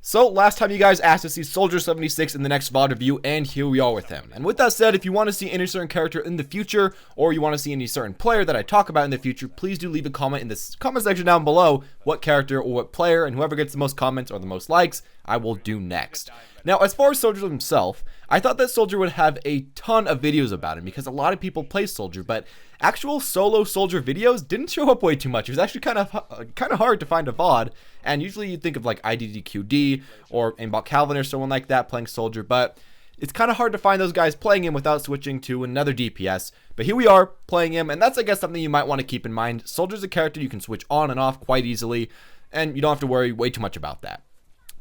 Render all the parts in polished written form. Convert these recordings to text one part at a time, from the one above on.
So last time you guys asked to see Soldier 76 in the next VOD review, and here we are with him. And with that said, if you want to see any certain character in the future, or you want to see any certain player that I talk about in the future, please do leave a comment in this comment section down below what character or what player, and whoever gets the most comments or the most likes, I will do next. Now, as far as Soldier himself, I thought that Soldier would have a ton of videos about him because a lot of people play Soldier, but actual solo Soldier videos didn't show up way too much. It was actually kind of hard to find a VOD, and usually you'd think of like IDDQD or Aimbot Calvin or someone like that playing Soldier, but it's kind of hard to find those guys playing him without switching to another DPS. But here we are playing him, and that's, I guess, something you might want to keep in mind. Soldier's a character you can switch on and off quite easily, and you don't have to worry way too much about that.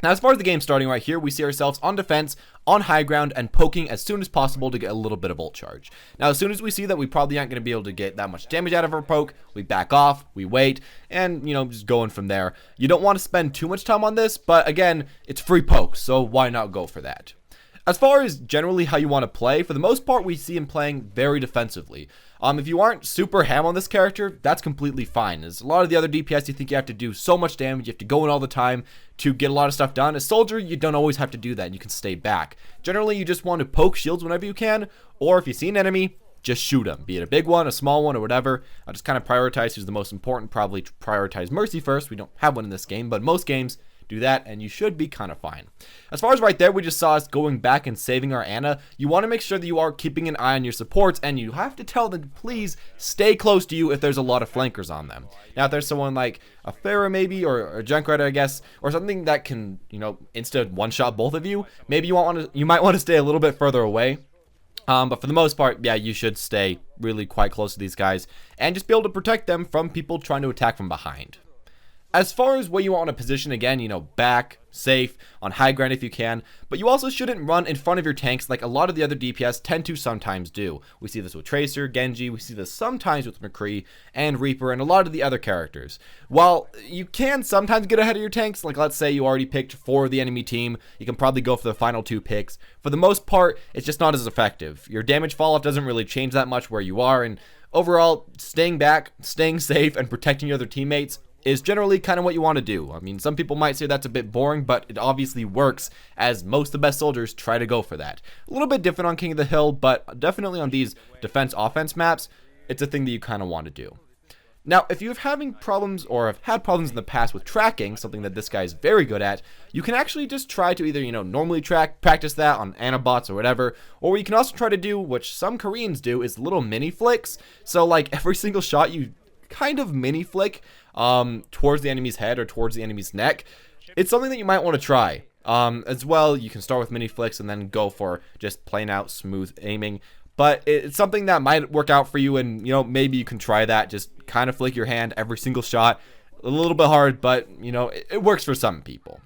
Now, as far as the game starting right here, we see ourselves on defense, on high ground, and poking as soon as possible to get a little bit of ult charge. Now, as soon as we see that we probably aren't going to be able to get that much damage out of our poke, we back off, we wait, and, just going from there. You don't want to spend too much time on this, but again, it's free poke, so why not go for that? As far as generally how you want to play, for the most part, we see him playing very defensively. If you aren't super ham on this character, that's completely fine. As a lot of the other DPS, you think you have to do so much damage, you have to go in all the time to get a lot of stuff done. As Soldier, you don't always have to do that, and you can stay back. Generally, you just want to poke shields whenever you can, or if you see an enemy, just shoot him. Be it a big one, a small one, or whatever. I'll just kind of prioritize who's the most important. Probably prioritize Mercy first. We don't have one in this game, but most games do that, and you should be kind of fine. As far as right there, we just saw us going back and saving our Ana. You want to make sure that you are keeping an eye on your supports, and you have to tell them to please stay close to you if there's a lot of flankers on them. Now, if there's someone like a Pharah maybe, or a Junkrat, I guess, or something that can, insta one-shot both of you, maybe you might want to stay a little bit further away. But for the most part, yeah, you should stay really quite close to these guys, and just be able to protect them from people trying to attack from behind. As far as where you want to position, again, back, safe, on high ground if you can, but you also shouldn't run in front of your tanks like a lot of the other DPS tend to sometimes do. We see this with Tracer, Genji, we see this sometimes with McCree, and Reaper, and a lot of the other characters. While you can sometimes get ahead of your tanks, like let's say you already picked 4 of the enemy team, you can probably go for the final 2 picks. For the most part, it's just not as effective. Your damage fall-off doesn't really change that much where you are, and overall, staying back, staying safe, and protecting your other teammates is generally kind of what you want to do. I mean, some people might say that's a bit boring, but it obviously works, as most of the best soldiers try to go for that. A little bit different on King of the Hill, but definitely on these defense-offense maps, it's a thing that you kind of want to do. Now, if you're having problems or have had problems in the past with tracking, something that this guy is very good at, you can actually just try to either, normally practice that on Anabots or whatever, or you can also try to do, which some Koreans do, is little mini flicks. So, like, every single shot you kind of mini flick towards the enemy's head or towards the enemy's neck. It's something that you might want to try. As well, you can start with mini flicks and then go for just plain out smooth aiming. But it's something that might work out for you, and maybe you can try that. Just kind of flick your hand every single shot. A little bit hard, but it works for some people.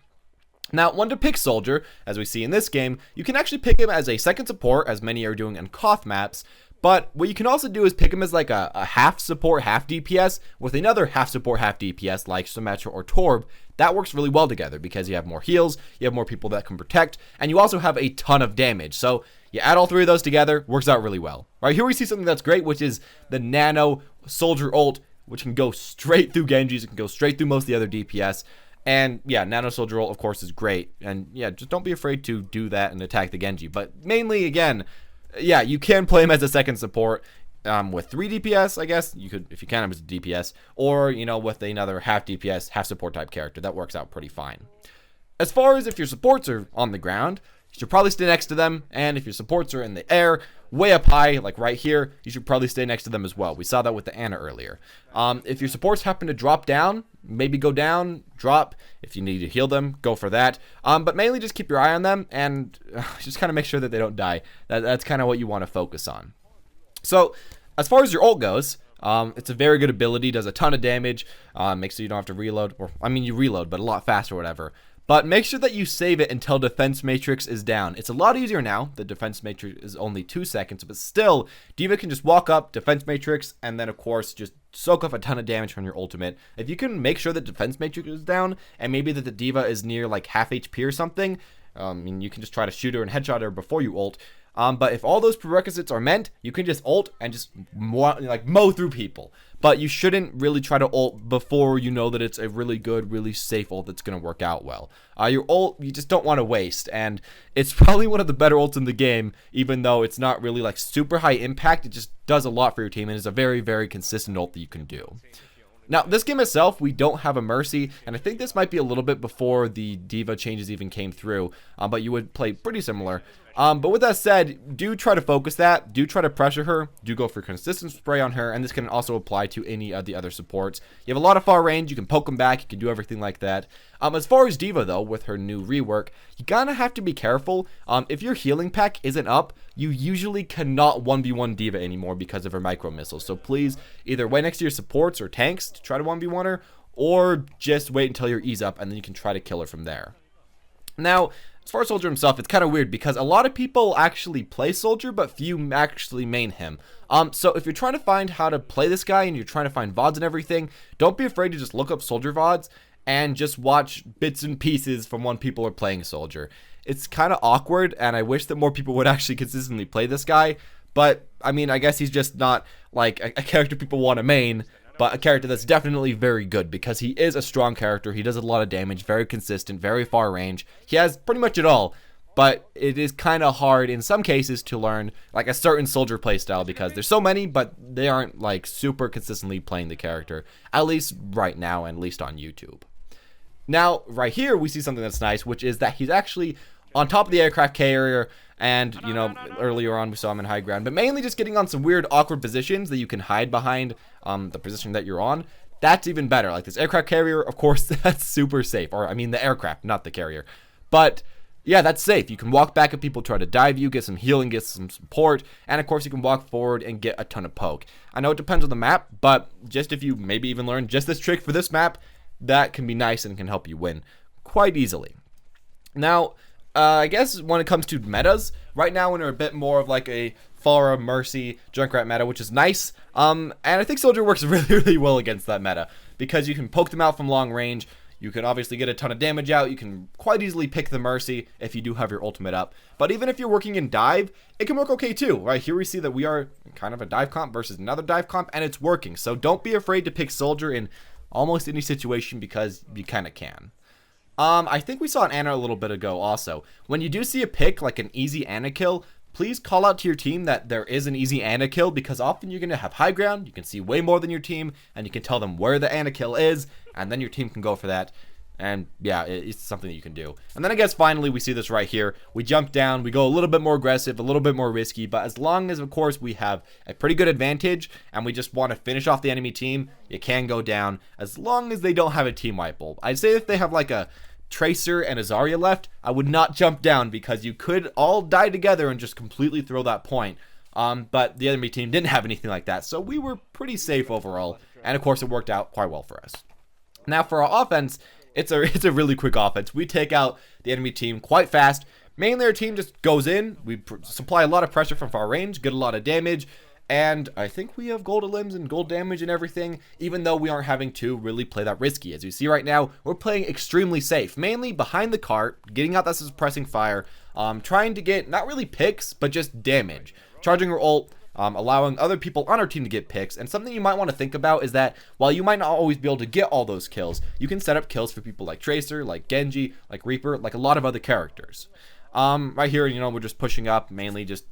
Now, when to pick Soldier, as we see in this game, you can actually pick him as a second support, as many are doing on Koth maps. But what you can also do is pick him as like a half support, half DPS with another half support, half DPS like Symmetra or Torb. That works really well together because you have more heals, you have more people that can protect, and you also have a ton of damage. So you add all 3 of those together, works out really well. Right here we see something that's great, which is the Nano Soldier ult, which can go straight through Genjis, it can go straight through most of the other DPS. And yeah, Nano Soldier ult, of course, is great. And yeah, just don't be afraid to do that and attack the Genji. But mainly, again, yeah, you can play him as a second support with 3 DPS, I guess. You could, if you can, him as a DPS, or, with another half DPS, half support type character. That works out pretty fine. As far as if your supports are on the ground, you should probably stay next to them. And if your supports are in the air, way up high, like right here, you should probably stay next to them as well. We saw that with the Ana earlier. If your supports happen to drop down, maybe go down, drop. If you need to heal them, go for that. But mainly just keep your eye on them and just kind of make sure that they don't die. That's kind of what you want to focus on. So, as far as your ult goes, it's a very good ability, does a ton of damage, makes sure you don't have to reload, or, I mean, you reload, but a lot faster or whatever. But make sure that you save it until defense matrix is down. It's a lot easier now. The defense matrix is only 2 seconds, but still, D.Va can just walk up, defense matrix, and then of course just soak up a ton of damage from your ultimate. If you can make sure that defense matrix is down, and maybe that the D.Va is near like half HP or something, and you can just try to shoot her and headshot her before you ult. But if all those prerequisites are met, you can just ult and just mow through people. but you shouldn't really try to ult before you know that it's a really good, really safe ult that's going to work out well. Your ult, you just don't want to waste, and it's probably one of the better ults in the game, even though it's not really like super high impact. It just does a lot for your team, and is a very, very consistent ult that you can do. Now, this game itself, we don't have a Mercy, and I think this might be a little bit before the D.Va changes even came through, but you would play pretty similar. But with that said, do try to focus that, do try to pressure her, do go for consistent spray on her, and this can also apply to any of the other supports. You have a lot of far range, you can poke them back, you can do everything like that. As far as D.Va though, with her new rework, you gotta have to be careful. If your healing pack isn't up, you usually cannot 1v1 D.Va anymore because of her micro missiles. So please, either wait next to your supports or tanks to try to 1v1 her, or just wait until your E's up and then you can try to kill her from there. Now, as far as Soldier himself, it's kind of weird because a lot of people actually play Soldier, but few actually main him. So if you're trying to find how to play this guy and you're trying to find VODs and everything, don't be afraid to just look up Soldier VODs and just watch bits and pieces from when people are playing Soldier. It's kind of awkward, and I wish that more people would actually consistently play this guy, but I mean, I guess he's just not like a character people want to main, but a character that's definitely very good because he is a strong character. He does a lot of damage, very consistent, very far range. He has pretty much it all, but it is kind of hard in some cases to learn like a certain Soldier playstyle because there's so many, but they aren't like super consistently playing the character, at least right now, and at least on YouTube. Now, right here, we see something that's nice, which is that he's actually on top of the aircraft carrier, and, you know, earlier on we saw him in high ground, but mainly just getting on some weird, awkward positions that you can hide behind the position that you're on. That's even better. Like this aircraft carrier, of course, that's super safe. Or, I mean, the aircraft, not the carrier. But, yeah, that's safe. You can walk back at people, try to dive you, get some healing, get some support, and, of course, you can walk forward and get a ton of poke. I know it depends on the map, but just if you maybe even learn just this trick for this map, that can be nice and can help you win quite easily. Now, I guess when it comes to metas, right now we're a bit more of like a Pharah, Mercy, Junkrat meta, which is nice. And I think Soldier works really, really well against that meta because you can poke them out from long range. You can obviously get a ton of damage out. You can quite easily pick the Mercy if you do have your ultimate up. But even if you're working in dive, it can work okay too. Right here we see that we are kind of a dive comp versus another dive comp, and it's working. So don't be afraid to pick Soldier in almost any situation because you kind of can. I think we saw an Ana a little bit ago also. When you do see a pick, like an easy Ana kill, please call out to your team that there is an easy Ana kill, because often you're going to have high ground, you can see way more than your team, and you can tell them where the Ana kill is, and then your team can go for that. And yeah, it's something that you can do. And then I guess finally we see this right here. We jump down, we go a little bit more aggressive, a little bit more risky, but as long as, of course, we have a pretty good advantage and we just want to finish off the enemy team, you can go down as long as they don't have a team wipe ult. I'd say if they have like a Tracer and a Zarya left, I would not jump down because you could all die together and just completely throw that point. But the enemy team didn't have anything like that, so we were pretty safe overall, and of course it worked out quite well for us. Now for our offense, it's a really quick offense. We take out the enemy team quite fast. Mainly our team just goes in, we supply a lot of pressure from far range, get a lot of damage, and I think we have gold limbs and gold damage and everything, even though we aren't having to really play that risky. As you see right now, we're playing extremely safe, mainly behind the cart, getting out that suppressing fire, trying to get not really picks, but just damage. Charging our ult, allowing other people on our team to get picks. And something you might want to think about is that while you might not always be able to get all those kills, you can set up kills for people like Tracer, like Genji, like Reaper, like a lot of other characters. Right here, you know, we're just pushing up, mainly just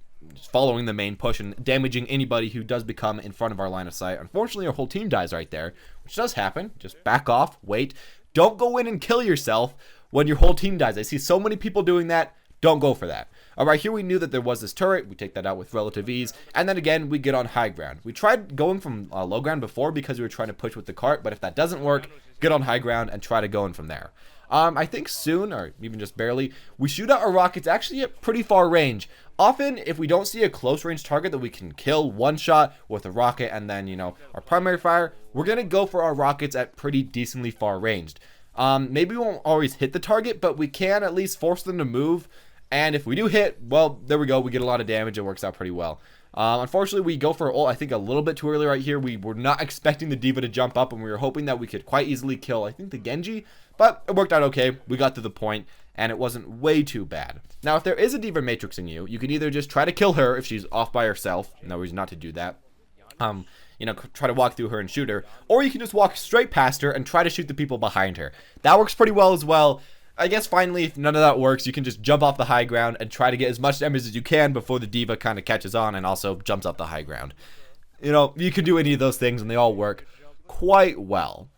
following the main push and damaging anybody who does become in front of our line of sight. Unfortunately, our whole team dies right there, which does happen. Just back off, wait. Don't go in and kill yourself when your whole team dies. I see so many people doing that. Don't go for that. Alright, here we knew that there was this turret. We take that out with relative ease. And then again, we get on high ground. We tried going from low ground before because we were trying to push with the cart, but if that doesn't work, get on high ground and try to go in from there. I think soon, or even just barely, we shoot out our rockets actually at pretty far range. Often, if we don't see a close range target that we can kill one shot with a rocket and then, you know, our primary fire, we're going to go for our rockets at pretty decently far ranged. Maybe we won't always hit the target, but we can at least force them to move. And if we do hit, well, there we go. We get a lot of damage. It works out pretty well. Unfortunately, we go for ult, I think, a little bit too early right here. We were not expecting the D.Va to jump up, and we were hoping that we could quite easily kill, I think, the Genji. But it worked out okay. We got to the point, and it wasn't way too bad. Now, if there is a D.Va matrixing you, you can either just try to kill her if she's off by herself. No reason not to do that. try to walk through her and shoot her, or you can just walk straight past her and try to shoot the people behind her. That works pretty well as well. I guess finally, if none of that works, you can just jump off the high ground and try to get as much damage as you can before the diva kind of catches on and also jumps up the high ground. You can do any of those things and they all work quite well.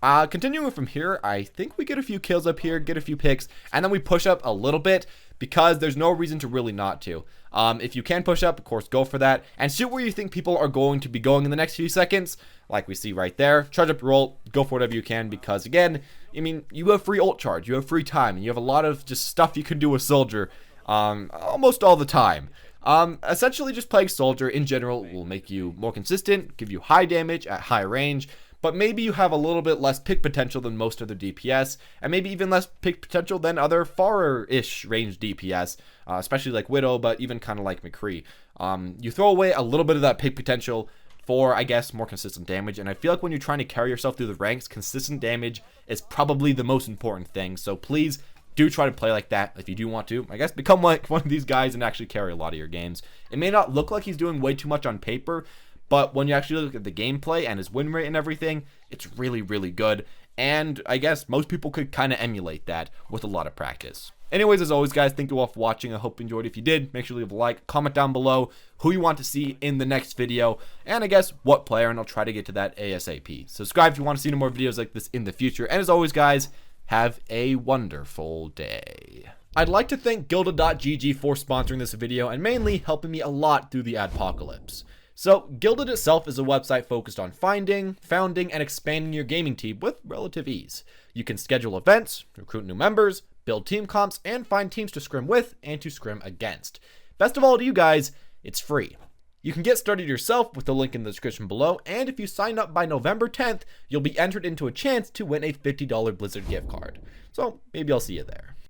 Continuing from here, I think we get a few kills up here, get a few picks, and then we push up a little bit because there's no reason to really not to. If you can push up, of course, go for that, and shoot where you think people are going to be going in the next few seconds, like we see right there. Charge up your ult, go for whatever you can, because again, you have free ult charge, you have free time, and you have a lot of just stuff you can do with Soldier, almost all the time. Essentially, just playing Soldier in general will make you more consistent, give you high damage at high range, but maybe you have a little bit less pick potential than most other DPS, and maybe even less pick potential than other far-ish range DPS, especially like Widow, but even kind of like McCree. You throw away a little bit of that pick potential for, I guess, more consistent damage, and I feel like when you're trying to carry yourself through the ranks, consistent damage is probably the most important thing, so please do try to play like that if you do want to. I guess become like one of these guys and actually carry a lot of your games. It may not look like he's doing way too much on paper, but when you actually look at the gameplay and his win rate and everything, it's really, really good. And I guess most people could kind of emulate that with a lot of practice. Anyways, as always, guys, thank you all for watching. I hope you enjoyed. If you did, make sure to leave a like, comment down below who you want to see in the next video, and I guess what player, and I'll try to get to that ASAP. Subscribe if you want to see more videos like this in the future. And as always, guys, have a wonderful day. I'd like to thank Gilded.gg for sponsoring this video and mainly helping me a lot through the adpocalypse. So, Gilded itself is a website focused on finding, founding, and expanding your gaming team with relative ease. You can schedule events, recruit new members, build team comps, and find teams to scrim with and to scrim against. Best of all to you guys, it's free. You can get started yourself with the link in the description below, and if you sign up by November 10th, you'll be entered into a chance to win a $50 Blizzard gift card. So, maybe I'll see you there.